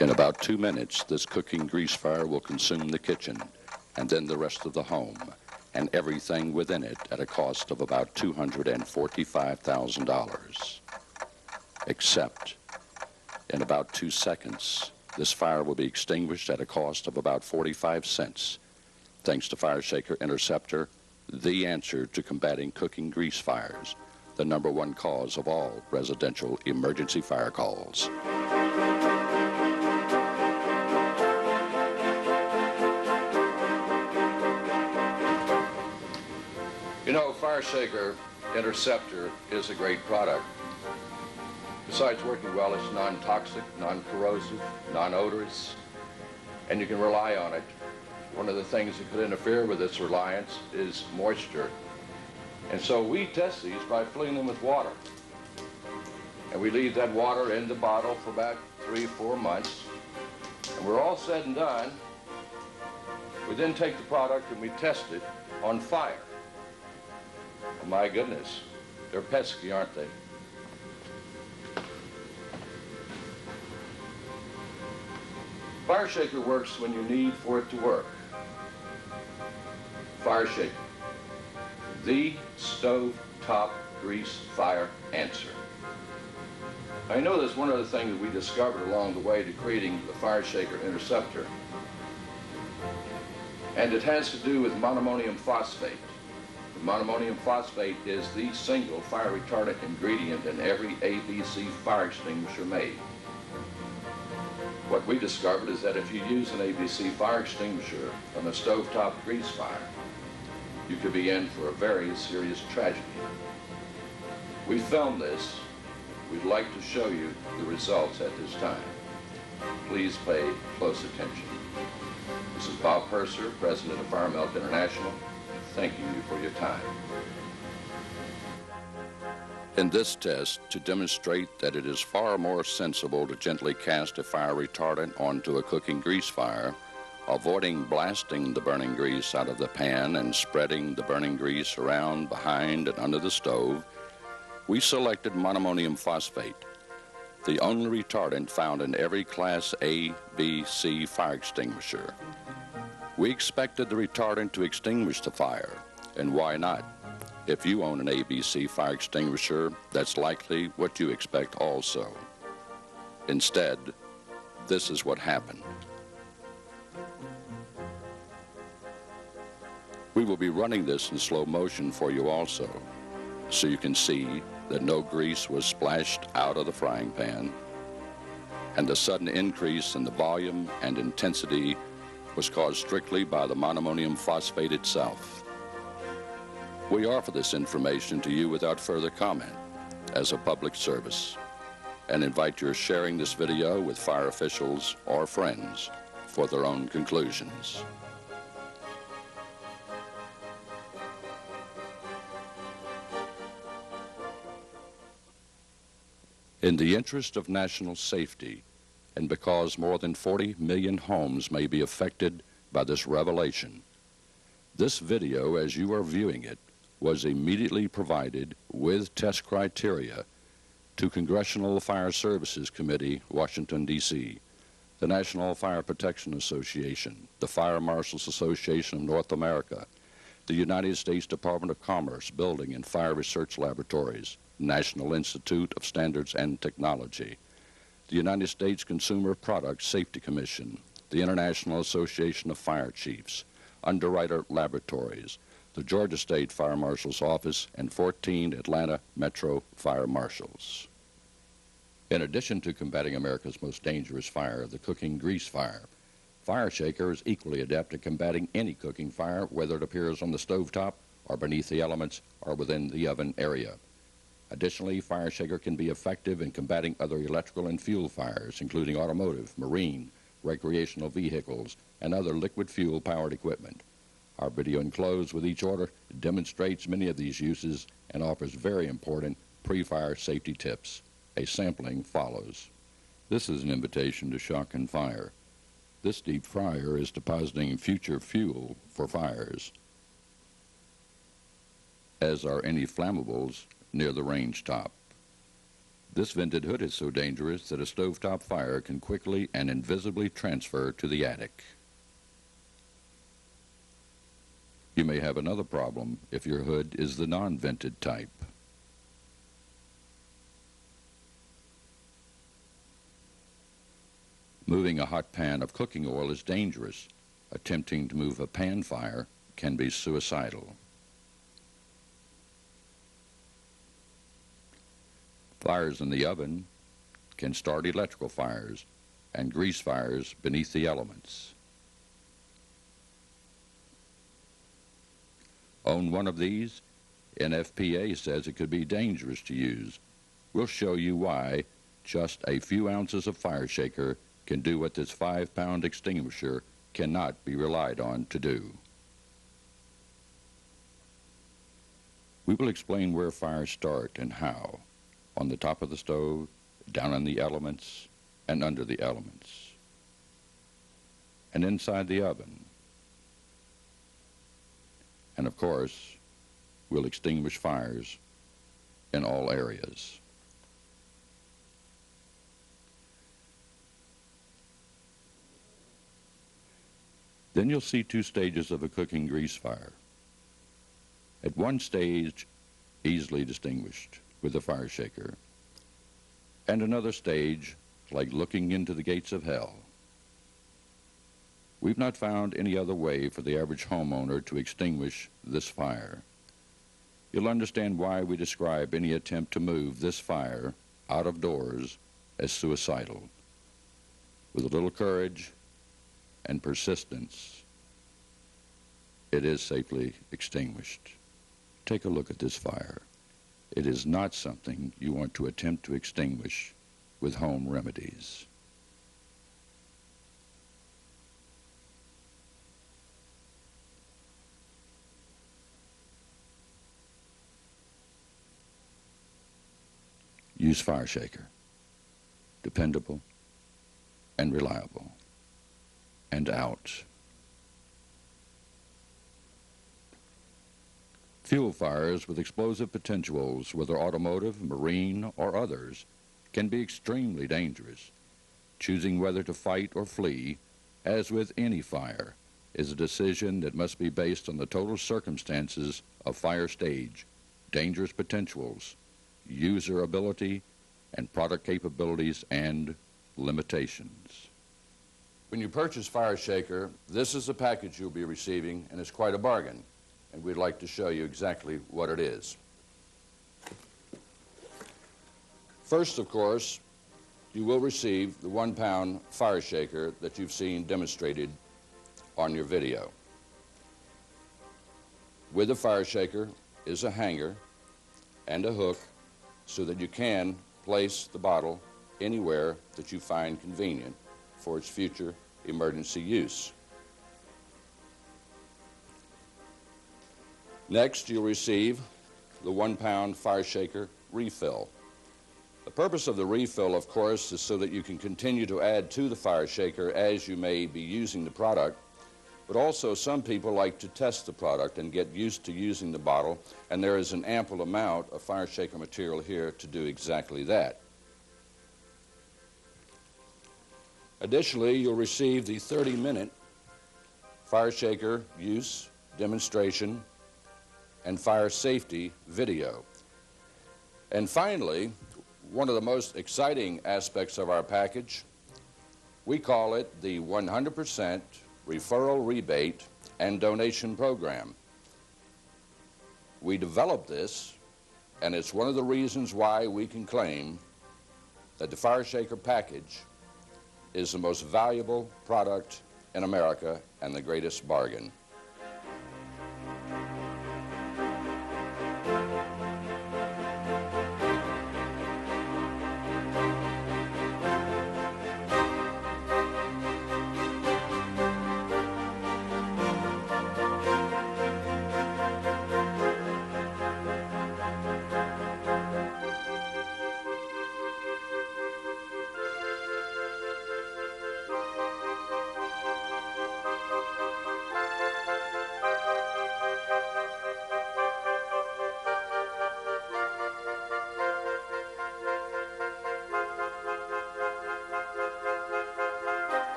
In about 2 minutes, this cooking grease fire will consume the kitchen and then the rest of the home and everything within it at a cost of about $245,000. Except in about 2 seconds, this fire will be extinguished at a cost of about 45 cents, thanks to Fire Shaker Interceptor, the answer to combating cooking grease fires, the #1 cause of all residential emergency fire calls. You know, Fire Shaker Interceptor is a great product. Besides working well, it's non-toxic, non-corrosive, non-odorous, and you can rely on it. One of the things that could interfere with its reliance is moisture. And so we test these by filling them with water. And we leave that water in the bottle for about 3 or 4 months. And we're all said and done. We then take the product and we test it on fire. Oh my goodness, they're pesky, aren't they? Fire Shaker works when you need for it to work. Fire Shaker, the stove-top grease fire answer. I know that's one of the things that we discovered along the way to creating the Fire Shaker Interceptor. And it has to do with monoammonium phosphate. The monoammonium phosphate is the single fire retardant ingredient in every ABC fire extinguisher made. What we discovered is that if you use an ABC fire extinguisher on a stovetop grease fire, you could be in for a very serious tragedy. We filmed this. We'd like to show you the results at this time. Please pay close attention. This is Bob Purser, President of Fire Milk International, thanking you for your time. In this test, to demonstrate that it is far more sensible to gently cast a fire retardant onto a cooking grease fire, avoiding blasting the burning grease out of the pan and spreading the burning grease around behind and under the stove, we selected monoammonium phosphate, the only retardant found in every Class A, B, C fire extinguisher. We expected the retardant to extinguish the fire, and why not? If you own an ABC fire extinguisher, that's likely what you expect also. Instead, this is what happened. We will be running this in slow motion for you also, so you can see that no grease was splashed out of the frying pan, and the sudden increase in the volume and intensity was caused strictly by the monoammonium phosphate itself. We offer this information to you without further comment as a public service and invite your sharing this video with fire officials or friends for their own conclusions. In the interest of national safety, and because more than 40 million homes may be affected by this revelation, this video, as you are viewing it, was immediately provided with test criteria to Congressional Fire Services Committee, Washington, D.C., the National Fire Protection Association, the Fire Marshals Association of North America, the United States Department of Commerce Building and Fire Research Laboratories, National Institute of Standards and Technology, the United States Consumer Product Safety Commission, the International Association of Fire Chiefs, Underwriter Laboratories, the Georgia State Fire Marshal's Office, and 14 Atlanta Metro Fire Marshals. In addition to combating America's most dangerous fire, the cooking grease fire, Fire Shaker is equally adept at combating any cooking fire, whether it appears on the stovetop or beneath the elements or within the oven area. Additionally, Fire Shaker can be effective in combating other electrical and fuel fires, including automotive, marine, recreational vehicles, and other liquid fuel-powered equipment. Our video enclosed with each order demonstrates many of these uses and offers very important pre-fire safety tips. A sampling follows. This is an invitation to shock and fire. This deep fryer is depositing future fuel for fires, as are any flammables near the range top. This vented hood is so dangerous that a stovetop fire can quickly and invisibly transfer to the attic. You may have another problem if your hood is the non-vented type. Moving a hot pan of cooking oil is dangerous. Attempting to move a pan fire can be suicidal. Fires in the oven can start electrical fires and grease fires beneath the elements. Own one of these? NFPA says it could be dangerous to use. We'll show you why just a few ounces of fire shaker can do what this 5-pound extinguisher cannot be relied on to do. We will explain where fires start and how. On the top of the stove, down in the elements, and under the elements, and inside the oven. And of course, we'll extinguish fires in all areas. Then you'll see two stages of a cooking grease fire. At one stage, easily distinguished with a fire shaker, and another stage like looking into the gates of hell. We've not found any other way for the average homeowner to extinguish this fire. You'll understand why we describe any attempt to move this fire out of doors as suicidal. With a little courage and persistence, it is safely extinguished. Take a look at this fire. It is not something you want to attempt to extinguish with home remedies. Use fire shaker. Dependable and reliable. And out. Fuel fires with explosive potentials, whether automotive, marine, or others, can be extremely dangerous. Choosing whether to fight or flee, as with any fire, is a decision that must be based on the total circumstances of fire stage, dangerous potentials, user ability, and product capabilities and limitations. When you purchase Fire Shaker, this is the package you'll be receiving, and it's quite a bargain. And we'd like to show you exactly what it is. First, of course, you will receive the 1-pound fire shaker that you've seen demonstrated on your video. With the fire shaker is a hanger and a hook so that you can place the bottle anywhere that you find convenient for its future emergency use. Next, you'll receive the 1-pound fire shaker refill. The purpose of the refill, of course, is so that you can continue to add to the fire shaker as you may be using the product, but also some people like to test the product and get used to using the bottle, and there is an ample amount of fire shaker material here to do exactly that. Additionally, you'll receive the 30-minute fire shaker use, demonstration, and fire safety video. And finally, one of the most exciting aspects of our package, we call it the 100% referral rebate and donation program. We developed this, and it's one of the reasons why we can claim that the Fire Shaker package is the most valuable product in America and the greatest bargain.